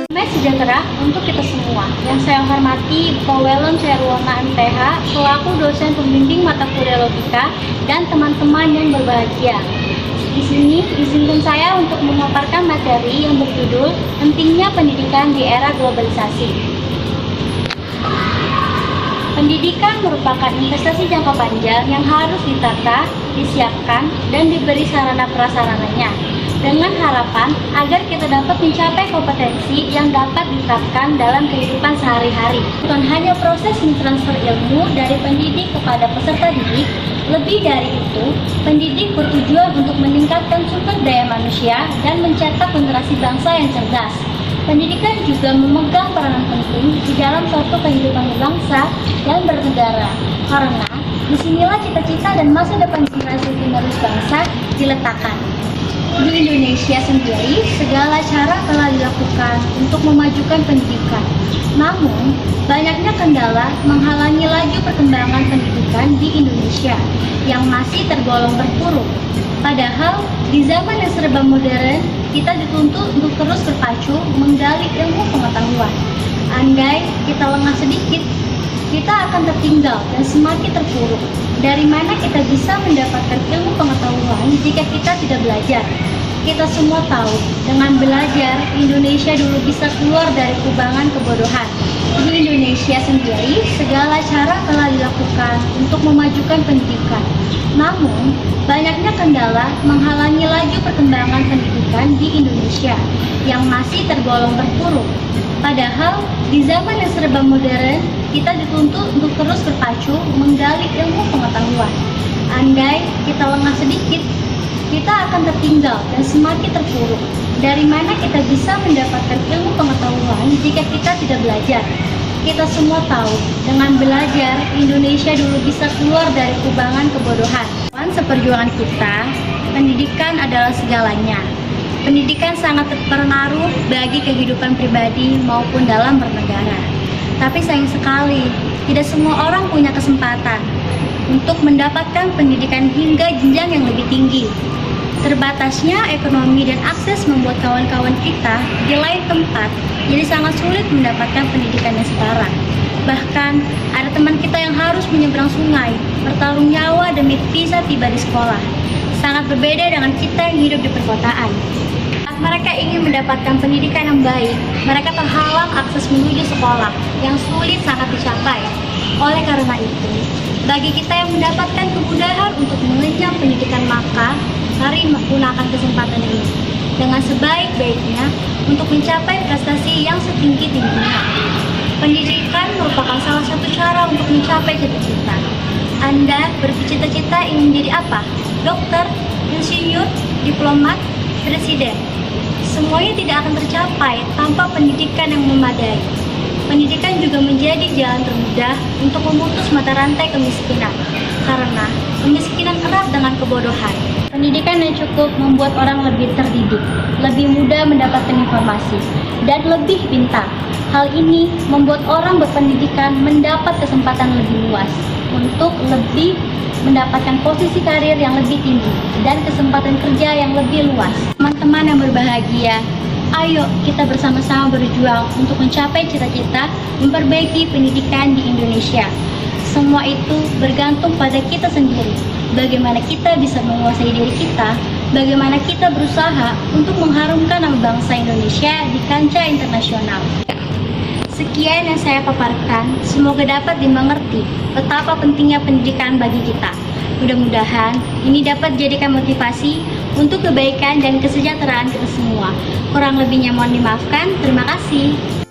Damai sejahtera untuk kita semua. Yang saya hormati Pak Wellen Syarwana MTH selaku dosen pembimbing mata kuliah logika dan teman-teman yang berbahagia. Di sini izinkan saya untuk memaparkan materi yang berjudul Pentingnya Pendidikan di Era Globalisasi. Pendidikan merupakan investasi jangka panjang yang harus ditata, disiapkan, dan diberi sarana prasarananya dengan harapan agar kita dapat mencapai kompetensi yang dapat diterapkan dalam kehidupan sehari-hari. Bukan hanya proses mentransfer ilmu dari pendidik kepada peserta didik, lebih dari itu, pendidik bertujuan untuk meningkatkan sumber daya manusia dan mencetak generasi bangsa yang cerdas. Pendidikan juga memegang peranan penting di dalam suatu kehidupan berbangsa dan bernegara, karena disinilah cita-cita dan masa depan generasi penerus bangsa diletakkan. Di Indonesia sendiri, segala cara telah dilakukan untuk memajukan pendidikan. Namun, banyaknya kendala menghalangi laju perkembangan pendidikan di Indonesia yang masih tergolong terpuruk. Padahal, di zaman yang serba modern, kita dituntut untuk terus berpacu menggali ilmu pengetahuan. Andai kita lengah sedikit, kita akan tertinggal dan semakin terpuruk. Dari mana kita bisa mendapatkan ilmu pengetahuan jika kita tidak belajar? Kita semua tahu, dengan belajar, Indonesia dulu bisa keluar dari kubangan kebodohan. Di Indonesia sendiri, segala cara telah dilakukan untuk memajukan pendidikan. Namun, banyaknya kendala menghalangi laju perkembangan pendidikan di Indonesia yang masih tergolong terpuruk. Padahal, di zaman yang serba modern, kita dituntut untuk terus berpacu menggali ilmu pengetahuan. Andai kita lengah sedikit, kita akan tertinggal dan semakin terpuruk. Dari mana kita bisa mendapatkan ilmu pengetahuan jika kita tidak belajar? Kita semua tahu, dengan belajar, Indonesia dulu bisa keluar dari kubangan kebodohan. Seperjuangan kita, pendidikan adalah segalanya. Pendidikan sangat berpengaruh bagi kehidupan pribadi maupun dalam bernegara. Tapi sayang sekali, tidak semua orang punya kesempatan untuk mendapatkan pendidikan hingga jenjang yang lebih tinggi. Terbatasnya ekonomi dan akses membuat kawan-kawan kita di lain tempat jadi sangat sulit mendapatkan pendidikan yang setara. Bahkan, ada teman kita yang harus menyeberang sungai, bertarung nyawa demi bisa tiba di sekolah. Sangat berbeda dengan kita yang hidup di perkotaan. Saat mereka ingin mendapatkan pendidikan yang baik, mereka terhalang akses menuju sekolah yang sulit sangat dicapai. Oleh karena itu, bagi kita yang mendapatkan kemudahan untuk mengenyam pendidikan, maka mari menggunakan kesempatan ini dengan sebaik-baiknya untuk mencapai prestasi yang setinggi-tingginya. Pendidikan merupakan salah satu cara untuk mencapai cita-cita. Anda bercita-cita ingin menjadi apa? Dokter, insinyur, diplomat, presiden. Semuanya tidak akan tercapai tanpa pendidikan yang memadai. Pendidikan juga menjadi jalan termudah untuk memutus mata rantai kemiskinan, karena kemiskinan erat dengan kebodohan. Pendidikan yang cukup membuat orang lebih terdidik, lebih mudah mendapatkan informasi, dan lebih pintar. Hal ini membuat orang berpendidikan mendapat kesempatan lebih luas untuk lebih mendapatkan posisi karir yang lebih tinggi dan kesempatan kerja yang lebih luas. Teman-teman yang berbahagia, ayo kita bersama-sama berjuang untuk mencapai cita-cita memperbaiki pendidikan di Indonesia. Semua itu bergantung pada kita sendiri. Bagaimana kita bisa menguasai diri kita, bagaimana kita berusaha untuk mengharumkan nama bangsa Indonesia di kancah internasional. Sekian yang saya paparkan, semoga dapat dimengerti betapa pentingnya pendidikan bagi kita. Mudah-mudahan ini dapat dijadikan motivasi untuk kebaikan dan kesejahteraan kita semua. Kurang lebihnya mohon dimaafkan. Terima kasih.